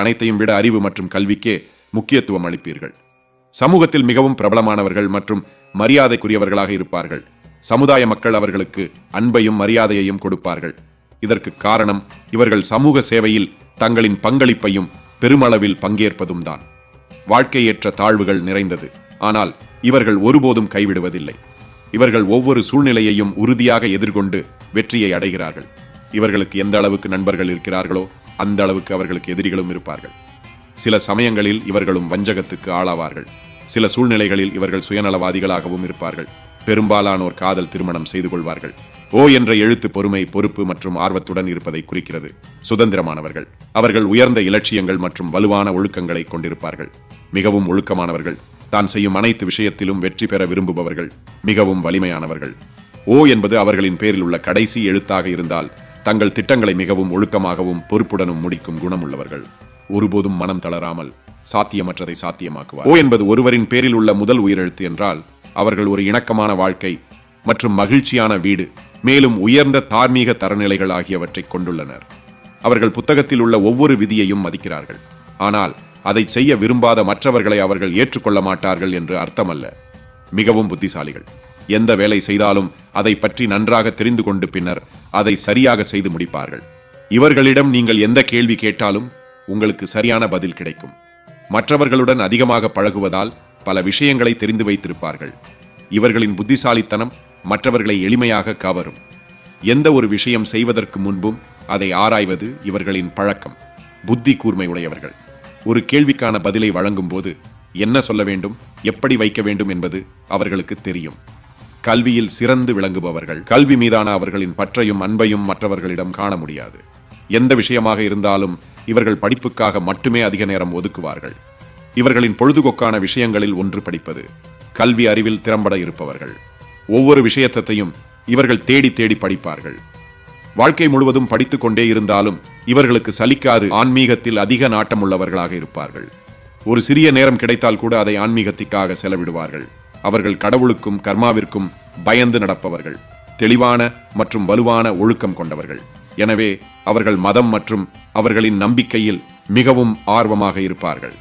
அனைத்தையும் விட அறிவு மற்றும் கல்விக்கே முக்கியத்துவம் அளிப்பீர்கள். சமூகத்தில் மிகவும் பிரபலமானவர்கள் மற்றும் மரியாதைக்குரியவர்களாக இருப்பார்கள். சமுதாய மக்கள் அவர்களுக்கு அன்பையும் மரியாதையையும் கொடுப்பார்கள். இதற்கு காரணம் இவர்கள் சமூக சேவையில் தங்களின் பங்களிப்பையும் பெருமளவில் பங்கேற்பதும் தான். வாழ்க்கையேற்ற தாழ்வுகள் நிறைந்தது, ஆனால் இவர்கள் ஒருபோதும் கைவிடுவதில்லை. இவர்கள் ஒவ்வொரு சூழ்நிலையையும் உறுதியாக எதிர்கொண்டு வெற்றியை அடைகிறார்கள். இவர்களுக்கு எந்த அளவுக்கு நண்பர்கள் இருக்கிறார்களோ அந்த அளவுக்கு அவர்களுக்கு எதிரிகளும் இருப்பார்கள். சில சமயங்களில் இவர்களும் வஞ்சகத்துக்கு ஆளாவார்கள். சில சூழ்நிலைகளில் இவர்கள் சுயநலவாதிகளாகவும் இருப்பார்கள். பெரும்பாலானோர் காதல் திருமணம் செய்து கொள்வார்கள். ஓ என்ற எழுத்து பொறுமை, பொறுப்பு மற்றும் ஆர்வத்துடன் இருப்பதை குறிக்கிறது. சுதந்திரமானவர்கள். அவர்கள் உயர்ந்த இலட்சியங்கள் மற்றும் வலுவான ஒழுக்கங்களை கொண்டிருப்பார்கள். மிகவும் ஒழுக்கமானவர்கள். தான் செய்யும் அனைத்து விஷயத்திலும் வெற்றி பெற விரும்புபவர்கள். மிகவும் வலிமையானவர்கள். ஓ என்பது அவர்களின் பேரில் உள்ள கடைசி எழுத்தாக இருந்தால் தங்கள் திட்டங்களை மிகவும் ஒழுக்கமாகவும் பொறுப்புடனும் முடிக்கும் குணமுள்ளவர்கள். ஒருபோதும் மனம் தளராமல் சாத்தியமற்றதை சாத்தியமாக்குவார். ஓ என்பது ஒருவரின் பேரில் உள்ள முதல் உயிரெழுத்து என்றால் அவர்கள் ஒரு இணக்கமான வாழ்க்கை மற்றும் மகிழ்ச்சியான வீடு, மேலும் உயர்ந்த தார்மீக தரநிலைகள் ஆகியவற்றை கொண்டுள்ளனர். அவர்கள் புத்தகத்தில் உள்ள ஒவ்வொரு விதியையும் மதிக்கிறார்கள். ஆனால் அதை செய்ய விரும்பாத மற்றவர்களை அவர்கள் ஏற்றுக்கொள்ள மாட்டார்கள் என்று அர்த்தமல்ல. மிகவும் புத்திசாலிகள். எந்த வேலை செய்தாலும் அதை பற்றி நன்றாக தெரிந்து கொண்டு பின்னர் அதை சரியாக செய்து முடிப்பார்கள். இவர்களிடம் நீங்கள் எந்த கேள்வி கேட்டாலும் உங்களுக்கு சரியான பதில் கிடைக்கும். மற்றவர்களுடன் அதிகமாக பழகுவதால் பல விஷயங்களை தெரிந்து வைத்திருப்பார்கள். இவர்களின் புத்திசாலித்தனம் மற்றவர்களை எளிமையாக கவரும். எந்த ஒரு விஷயம் செய்வதற்கு முன்பும் அதை ஆராய்வது இவர்களின் பழக்கம். புத்தி கூர்மை உடையவர்கள். ஒரு கேள்விக்கான பதிலை வழங்கும் போது என்ன சொல்ல வேண்டும், எப்படி வைக்க வேண்டும் என்பது அவர்களுக்கு தெரியும். கல்வியில் சிறந்து விளங்குபவர்கள். கல்வி மீதான அவர்களின் பற்றையும் அன்பையும் மற்றவர்களிடம் காண முடியாது. எந்த விஷயமாக இருந்தாலும் இவர்கள் படிப்புக்காக மட்டுமே அதிக நேரம் ஒதுக்குவார்கள். இவர்களின் பொழுதுபோக்கான விஷயங்களில் ஒன்று படிப்பது. கல்வி அறிவில் திறம்பட இருப்பவர்கள். ஒவ்வொரு விஷயத்தையும் இவர்கள் தேடி தேடி படிப்பார்கள். வாழ்க்கை முழுவதும் படித்துக் கொண்டே இருந்தாலும் இவர்களுக்கு சலிக்காது ஆன்மீகத்தில் அதிக நாட்டம் உள்ளவர்களாக இருப்பார்கள். ஒரு சிறிய நேரம் கிடைத்தால் கூட அதை ஆன்மீகத்திற்காக செலவிடுவார்கள். அவர்கள் கடவுளுக்கும் கர்மாவிற்கும் பயந்து நடப்பவர்கள். தெளிவான மற்றும் வலுவான ஒழுக்கம் கொண்டவர்கள். எனவே அவர்கள் மதம் மற்றும் அவர்களின் நம்பிக்கையில் மிகவும் ஆர்வமாக இருப்பார்கள்.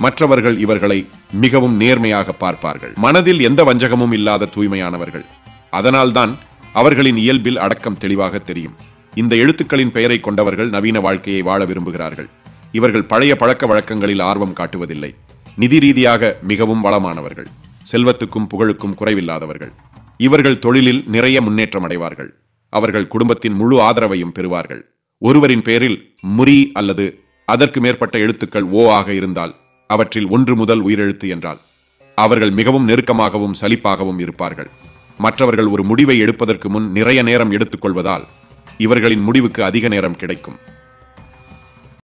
மற்றவர்கள் இவர்களை மிகவும் நேர்மையாக பார்ப்பார்கள். மனதில் எந்த வஞ்சகமும் இல்லாத தூய்மையானவர்கள். அதனால்தான் அவர்களின் இயல்பில் அடக்கம் தெளிவாக தெரியும். இந்த எழுத்துக்களின் பெயரை கொண்டவர்கள் நவீன வாழ்க்கையை வாழ விரும்புகிறார்கள். இவர்கள் பழைய பழக்க வழக்கங்களில் ஆர்வம் காட்டுவதில்லை. நிதி ரீதியாக மிகவும் வளமானவர்கள். செல்வத்துக்கும் புகழுக்கும் குறைவில்லாதவர்கள். இவர்கள் தொழிலில் நிறைய முன்னேற்றம் அடைவார்கள். அவர்கள் குடும்பத்தின் முழு ஆதரவையும் பெறுவார்கள். ஒருவரின் பேரில் முரி அல்லது அதற்கு மேற்பட்ட எழுத்துக்கள் ஓ ஆக இருந்தால் அவற்றில் ஒன்று முதல் உயிரெழுத்து என்றால் அவர்கள் மிகவும் நெருக்கமாகவும் சலிப்பாகவும் இருப்பார்கள். மற்றவர்கள் ஒரு முடிவை எடுப்பதற்கு முன் நிறைய நேரம் எடுத்துக்கொள்வதால் இவர்களின் முடிவுக்கு அதிக நேரம் கிடைக்கும்.